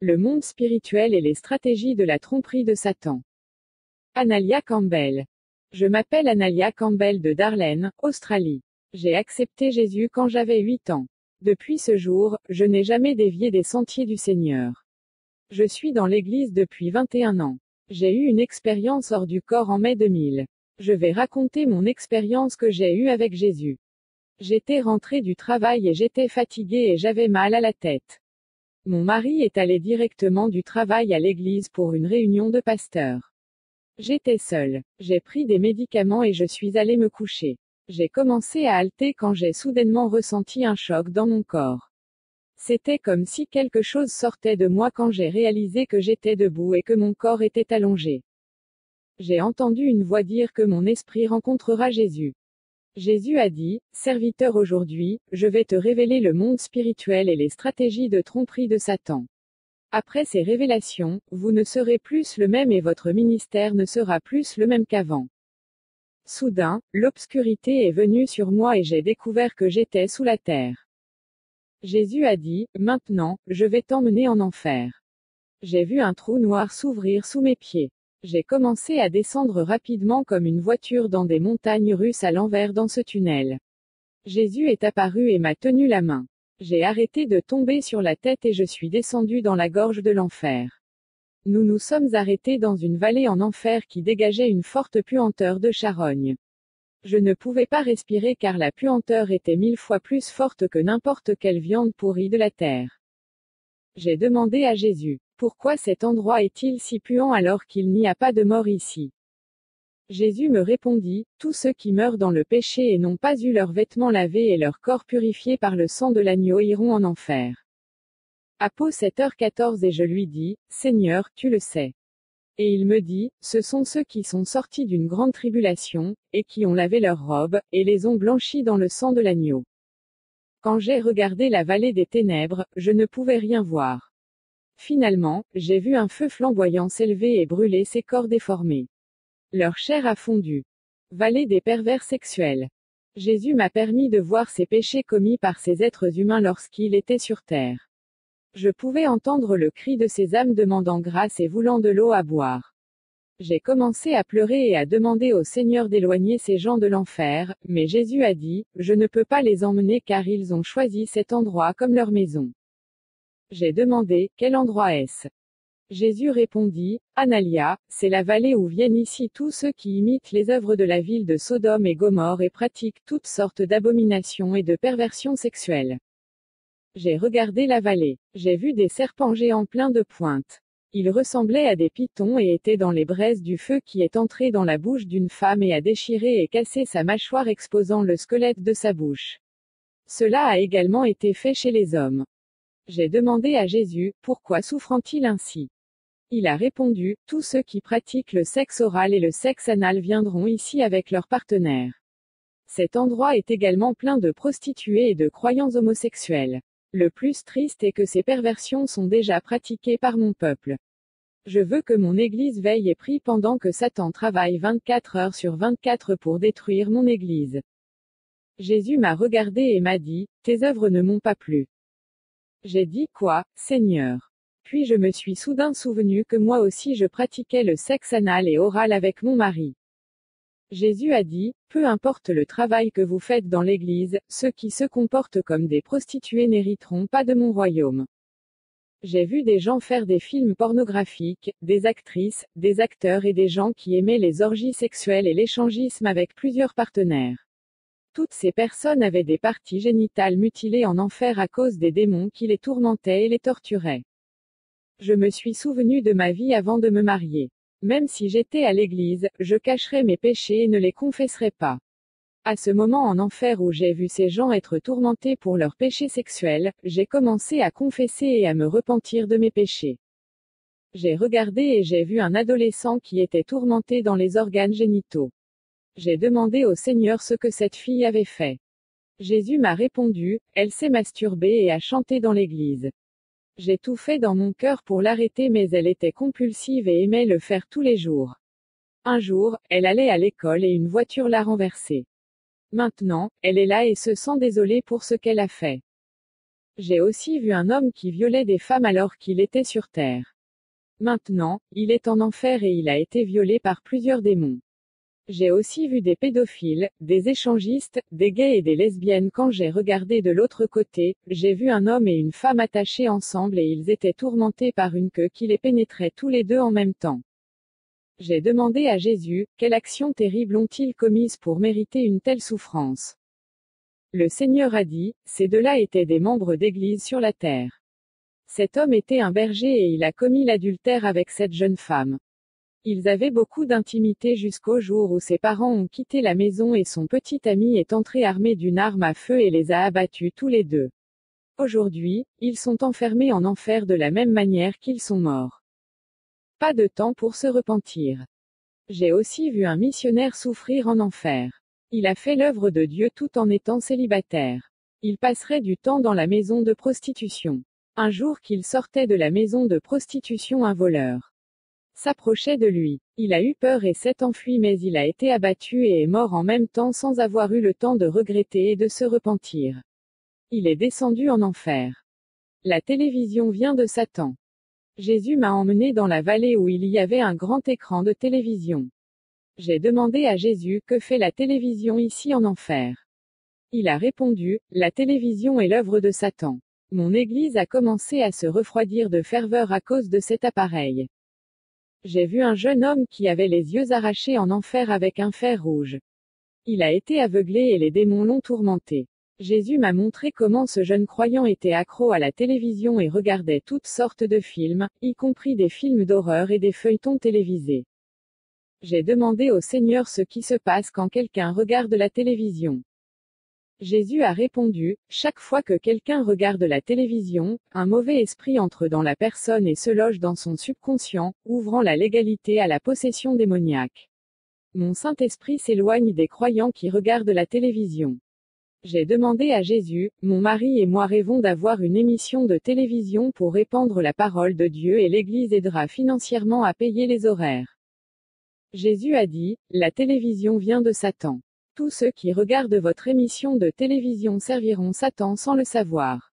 Le monde spirituel et les stratégies de la tromperie de Satan. Analia Campbell. Je m'appelle Analia Campbell de Darwin, Australie. J'ai accepté Jésus quand j'avais 8 ans. Depuis ce jour, je n'ai jamais dévié des sentiers du Seigneur. Je suis dans l'Église depuis 21 ans. J'ai eu une expérience hors du corps en mai 2000. Je vais raconter mon expérience que j'ai eue avec Jésus. J'étais rentrée du travail et j'étais fatiguée et j'avais mal à la tête. Mon mari est allé directement du travail à l'église pour une réunion de pasteurs. J'étais seule. J'ai pris des médicaments et je suis allée me coucher. J'ai commencé à halter quand j'ai soudainement ressenti un choc dans mon corps. C'était comme si quelque chose sortait de moi quand j'ai réalisé que j'étais debout et que mon corps était allongé. J'ai entendu une voix dire que mon esprit rencontrera Jésus. Jésus a dit, « Serviteur, aujourd'hui, je vais te révéler le monde spirituel et les stratégies de tromperie de Satan. » Après ces révélations, vous ne serez plus le même et votre ministère ne sera plus le même qu'avant. Soudain, l'obscurité est venue sur moi et j'ai découvert que j'étais sous la terre. Jésus a dit, « Maintenant, je vais t'emmener en enfer. » J'ai vu un trou noir s'ouvrir sous mes pieds. J'ai commencé à descendre rapidement comme une voiture dans des montagnes russes à l'envers dans ce tunnel. Jésus est apparu et m'a tenu la main. J'ai arrêté de tomber sur la tête et je suis descendu dans la gorge de l'enfer. Nous nous sommes arrêtés dans une vallée en enfer qui dégageait une forte puanteur de charogne. Je ne pouvais pas respirer car la puanteur était 1000 fois plus forte que n'importe quelle viande pourrie de la terre. J'ai demandé à Jésus, « Pourquoi cet endroit est-il si puant alors qu'il n'y a pas de mort ici ?» Jésus me répondit, « Tous ceux qui meurent dans le péché et n'ont pas eu leurs vêtements lavés et leur corps purifié par le sang de l'agneau iront en enfer. » Apo 7h14 et je lui dis, « Seigneur, tu le sais. » Et il me dit, « Ce sont ceux qui sont sortis d'une grande tribulation, et qui ont lavé leurs robes, et les ont blanchis dans le sang de l'agneau. » Quand j'ai regardé la vallée des ténèbres, je ne pouvais rien voir. Finalement, j'ai vu un feu flamboyant s'élever et brûler ces corps déformés. Leur chair a fondu. Vallée des pervers sexuels. Jésus m'a permis de voir ces péchés commis par ces êtres humains lorsqu'il était sur terre. Je pouvais entendre le cri de ces âmes demandant grâce et voulant de l'eau à boire. J'ai commencé à pleurer et à demander au Seigneur d'éloigner ces gens de l'enfer, mais Jésus a dit, « Je ne peux pas les emmener car ils ont choisi cet endroit comme leur maison. » J'ai demandé, « Quel endroit est-ce » Jésus répondit, « Analia, c'est la vallée où viennent ici tous ceux qui imitent les œuvres de la ville de Sodome et Gomorrhe et pratiquent toutes sortes d'abominations et de perversions sexuelles. » J'ai regardé la vallée. J'ai vu des serpents géants pleins de pointes. Ils ressemblaient à des pythons et étaient dans les braises du feu qui est entré dans la bouche d'une femme et a déchiré et cassé sa mâchoire exposant le squelette de sa bouche. Cela a également été fait chez les hommes. J'ai demandé à Jésus, pourquoi souffrant-il ainsi? Il a répondu, tous ceux qui pratiquent le sexe oral et le sexe anal viendront ici avec leurs partenaires. Cet endroit est également plein de prostituées et de croyants homosexuels. Le plus triste est que ces perversions sont déjà pratiquées par mon peuple. Je veux que mon Église veille et prie pendant que Satan travaille 24 heures sur 24 pour détruire mon Église. Jésus m'a regardé et m'a dit, « Tes œuvres ne m'ont pas plu. » J'ai dit, « Quoi, Seigneur ?» Puis je me suis soudain souvenu que moi aussi je pratiquais le sexe anal et oral avec mon mari. Jésus a dit, « Peu importe le travail que vous faites dans l'Église, ceux qui se comportent comme des prostituées n'hériteront pas de mon royaume. » J'ai vu des gens faire des films pornographiques, des actrices, des acteurs et des gens qui aimaient les orgies sexuelles et l'échangisme avec plusieurs partenaires. Toutes ces personnes avaient des parties génitales mutilées en enfer à cause des démons qui les tourmentaient et les torturaient. Je me suis souvenu de ma vie avant de me marier. Même si j'étais à l'église, je cacherais mes péchés et ne les confesserais pas. À ce moment en enfer où j'ai vu ces gens être tourmentés pour leurs péchés sexuels, j'ai commencé à confesser et à me repentir de mes péchés. J'ai regardé et j'ai vu un adolescent qui était tourmenté dans les organes génitaux. J'ai demandé au Seigneur ce que cette fille avait fait. Jésus m'a répondu, elle s'est masturbée et a chanté dans l'église. J'ai tout fait dans mon cœur pour l'arrêter mais elle était compulsive et aimait le faire tous les jours. Un jour, elle allait à l'école et une voiture l'a renversée. Maintenant, elle est là et se sent désolée pour ce qu'elle a fait. J'ai aussi vu un homme qui violait des femmes alors qu'il était sur terre. Maintenant, il est en enfer et il a été violé par plusieurs démons. J'ai aussi vu des pédophiles, des échangistes, des gays et des lesbiennes. Quand j'ai regardé de l'autre côté, j'ai vu un homme et une femme attachés ensemble et ils étaient tourmentés par une queue qui les pénétrait tous les deux en même temps. J'ai demandé à Jésus, quelle action terrible ont-ils commise pour mériter une telle souffrance? Le Seigneur a dit, ces deux-là étaient des membres d'église sur la terre. Cet homme était un berger et il a commis l'adultère avec cette jeune femme. Ils avaient beaucoup d'intimité jusqu'au jour où ses parents ont quitté la maison et son petit ami est entré armé d'une arme à feu et les a abattus tous les deux. Aujourd'hui, ils sont enfermés en enfer de la même manière qu'ils sont morts. Pas de temps pour se repentir. J'ai aussi vu un missionnaire souffrir en enfer. Il a fait l'œuvre de Dieu tout en étant célibataire. Il passerait du temps dans la maison de prostitution. Un jour qu'il sortait de la maison de prostitution, un voleur s'approchait de lui. Il a eu peur et s'est enfui, mais il a été abattu et est mort en même temps sans avoir eu le temps de regretter et de se repentir. Il est descendu en enfer. La télévision vient de Satan. Jésus m'a emmené dans la vallée où il y avait un grand écran de télévision. J'ai demandé à Jésus, que fait la télévision ici en enfer? Il a répondu, la télévision est l'œuvre de Satan. Mon église a commencé à se refroidir de ferveur à cause de cet appareil. J'ai vu un jeune homme qui avait les yeux arrachés en enfer avec un fer rouge. Il a été aveuglé et les démons l'ont tourmenté. Jésus m'a montré comment ce jeune croyant était accro à la télévision et regardait toutes sortes de films, y compris des films d'horreur et des feuilletons télévisés. J'ai demandé au Seigneur ce qui se passe quand quelqu'un regarde la télévision. Jésus a répondu, chaque fois que quelqu'un regarde la télévision, un mauvais esprit entre dans la personne et se loge dans son subconscient, ouvrant la légalité à la possession démoniaque. Mon Saint-Esprit s'éloigne des croyants qui regardent la télévision. J'ai demandé à Jésus, mon mari et moi rêvons d'avoir une émission de télévision pour répandre la parole de Dieu et l'Église aidera financièrement à payer les horaires. Jésus a dit, la télévision vient de Satan. Tous ceux qui regardent votre émission de télévision serviront Satan sans le savoir.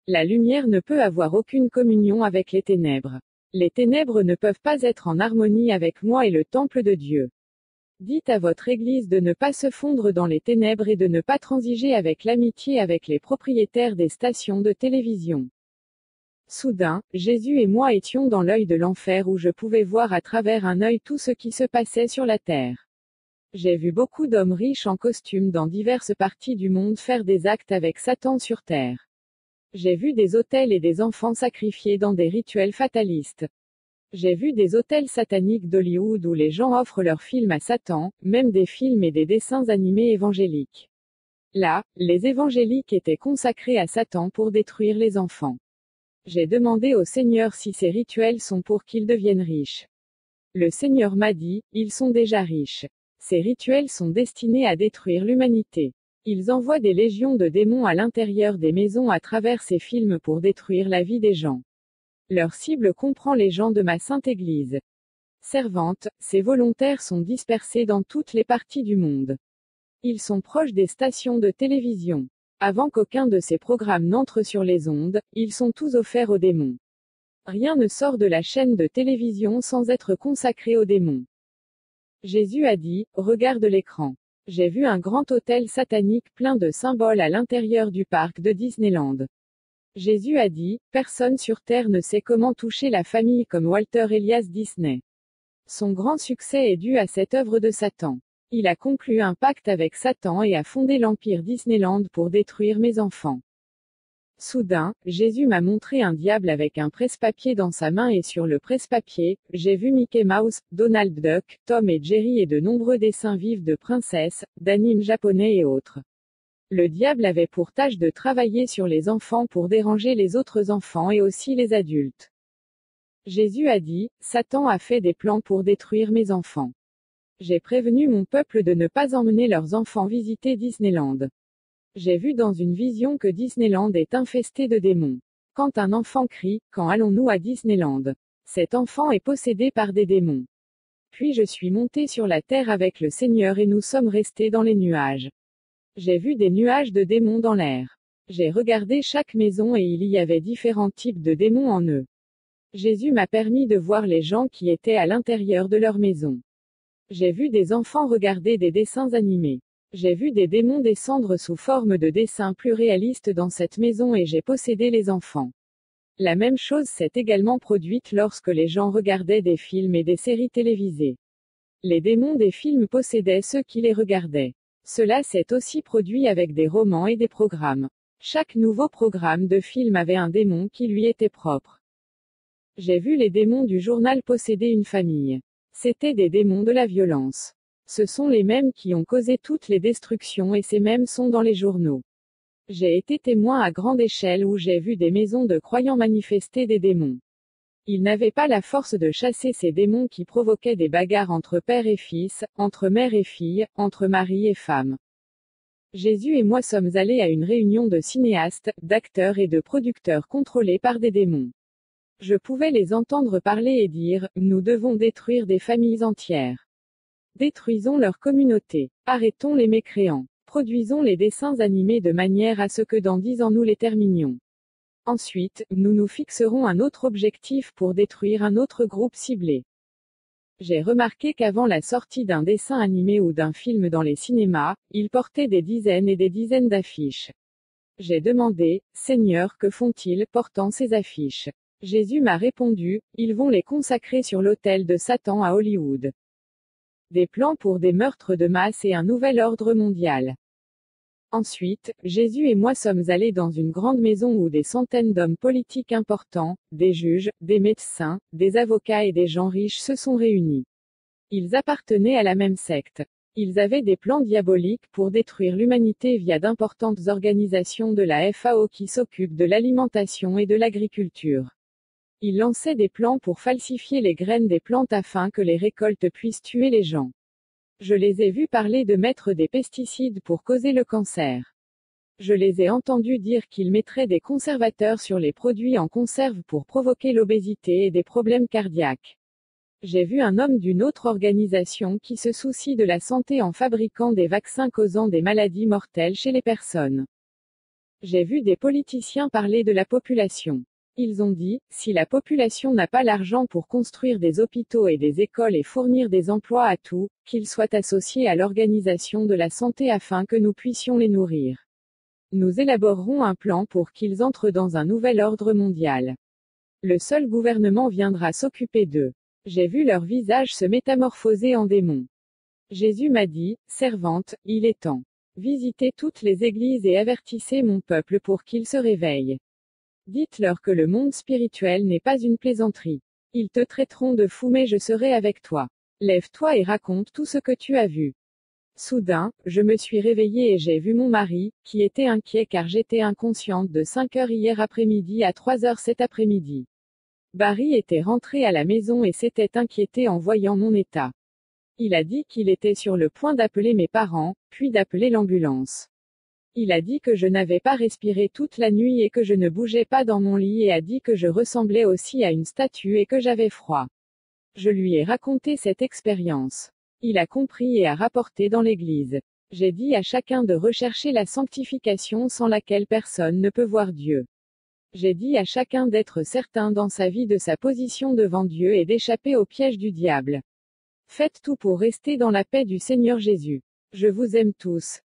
La lumière ne peut avoir aucune communion avec les ténèbres. Les ténèbres ne peuvent pas être en harmonie avec moi et le temple de Dieu. Dites à votre église de ne pas se fondre dans les ténèbres et de ne pas transiger avec l'amitié avec les propriétaires des stations de télévision. Soudain, Jésus et moi étions dans l'œil de l'enfer où je pouvais voir à travers un œil tout ce qui se passait sur la terre. J'ai vu beaucoup d'hommes riches en costume dans diverses parties du monde faire des actes avec Satan sur terre. J'ai vu des autels et des enfants sacrifiés dans des rituels fatalistes. J'ai vu des autels sataniques d'Hollywood où les gens offrent leurs films à Satan, même des films et des dessins animés évangéliques. Là, les évangéliques étaient consacrés à Satan pour détruire les enfants. J'ai demandé au Seigneur si ces rituels sont pour qu'ils deviennent riches. Le Seigneur m'a dit, ils sont déjà riches. Ces rituels sont destinés à détruire l'humanité. Ils envoient des légions de démons à l'intérieur des maisons à travers ces films pour détruire la vie des gens. Leur cible comprend les gens de ma sainte Église servante. Ces volontaires sont dispersés dans toutes les parties du monde. Ils sont proches des stations de télévision. Avant qu'aucun de ces programmes n'entre sur les ondes, ils sont tous offerts aux démons. Rien ne sort de la chaîne de télévision sans être consacré aux démons. Jésus a dit, regarde l'écran. J'ai vu un grand hôtel satanique plein de symboles à l'intérieur du parc de Disneyland. Jésus a dit, personne sur Terre ne sait comment toucher la famille comme Walter Elias Disney. Son grand succès est dû à cette œuvre de Satan. Il a conclu un pacte avec Satan et a fondé l'empire Disneyland pour détruire mes enfants. Soudain, Jésus m'a montré un diable avec un presse-papier dans sa main et sur le presse-papier, j'ai vu Mickey Mouse, Donald Duck, Tom et Jerry et de nombreux dessins vifs de princesses, d'animes japonais et autres. Le diable avait pour tâche de travailler sur les enfants pour déranger les autres enfants et aussi les adultes. Jésus a dit, Satan a fait des plans pour détruire mes enfants. J'ai prévenu mon peuple de ne pas emmener leurs enfants visiter Disneyland. J'ai vu dans une vision que Disneyland est infesté de démons. Quand un enfant crie, quand allons-nous à Disneyland? Cet enfant est possédé par des démons. Puis je suis monté sur la terre avec le Seigneur et nous sommes restés dans les nuages. J'ai vu des nuages de démons dans l'air. J'ai regardé chaque maison et il y avait différents types de démons en eux. Jésus m'a permis de voir les gens qui étaient à l'intérieur de leur maison. J'ai vu des enfants regarder des dessins animés. J'ai vu des démons descendre sous forme de dessins plus réalistes dans cette maison et j'ai possédé les enfants. La même chose s'est également produite lorsque les gens regardaient des films et des séries télévisées. Les démons des films possédaient ceux qui les regardaient. Cela s'est aussi produit avec des romans et des programmes. Chaque nouveau programme de film avait un démon qui lui était propre. J'ai vu les démons du journal posséder une famille. C'étaient des démons de la violence. Ce sont les mêmes qui ont causé toutes les destructions et ces mêmes sont dans les journaux. J'ai été témoin à grande échelle où j'ai vu des maisons de croyants manifester des démons. Ils n'avaient pas la force de chasser ces démons qui provoquaient des bagarres entre père et fils, entre mère et fille, entre mari et femme. Jésus et moi sommes allés à une réunion de cinéastes, d'acteurs et de producteurs contrôlés par des démons. Je pouvais les entendre parler et dire, nous devons détruire des familles entières. Détruisons leur communauté. Arrêtons les mécréants. Produisons les dessins animés de manière à ce que dans 10 ans nous les terminions. Ensuite, nous nous fixerons un autre objectif pour détruire un autre groupe ciblé. J'ai remarqué qu'avant la sortie d'un dessin animé ou d'un film dans les cinémas, ils portaient des dizaines et des dizaines d'affiches. J'ai demandé, Seigneur, que font-ils portant ces affiches? Jésus m'a répondu, ils vont les consacrer sur l'autel de Satan à Hollywood. Des plans pour des meurtres de masse et un nouvel ordre mondial. Ensuite, Jésus et moi sommes allés dans une grande maison où des centaines d'hommes politiques importants, des juges, des médecins, des avocats et des gens riches se sont réunis. Ils appartenaient à la même secte. Ils avaient des plans diaboliques pour détruire l'humanité via d'importantes organisations de la FAO qui s'occupent de l'alimentation et de l'agriculture. Ils lançaient des plans pour falsifier les graines des plantes afin que les récoltes puissent tuer les gens. Je les ai vus parler de mettre des pesticides pour causer le cancer. Je les ai entendus dire qu'ils mettraient des conservateurs sur les produits en conserve pour provoquer l'obésité et des problèmes cardiaques. J'ai vu un homme d'une autre organisation qui se soucie de la santé en fabriquant des vaccins causant des maladies mortelles chez les personnes. J'ai vu des politiciens parler de la population. Ils ont dit, si la population n'a pas l'argent pour construire des hôpitaux et des écoles et fournir des emplois à tous, qu'ils soient associés à l'organisation de la santé afin que nous puissions les nourrir. Nous élaborerons un plan pour qu'ils entrent dans un nouvel ordre mondial. Le seul gouvernement viendra s'occuper d'eux. J'ai vu leur visage se métamorphoser en démons. Jésus m'a dit, servante, il est temps. Visitez toutes les églises et avertissez mon peuple pour qu'il se réveille. Dites-leur que le monde spirituel n'est pas une plaisanterie. Ils te traiteront de fou mais je serai avec toi. Lève-toi et raconte tout ce que tu as vu. Soudain, je me suis réveillée et j'ai vu mon mari, qui était inquiet car j'étais inconsciente de 5 heures hier après-midi à 3 heures cet après-midi. Barry était rentré à la maison et s'était inquiété en voyant mon état. Il a dit qu'il était sur le point d'appeler mes parents, puis d'appeler l'ambulance. Il a dit que je n'avais pas respiré toute la nuit et que je ne bougeais pas dans mon lit et a dit que je ressemblais aussi à une statue et que j'avais froid. Je lui ai raconté cette expérience. Il a compris et a rapporté dans l'église. J'ai dit à chacun de rechercher la sanctification sans laquelle personne ne peut voir Dieu. J'ai dit à chacun d'être certain dans sa vie de sa position devant Dieu et d'échapper au piège du diable. Faites tout pour rester dans la paix du Seigneur Jésus. Je vous aime tous.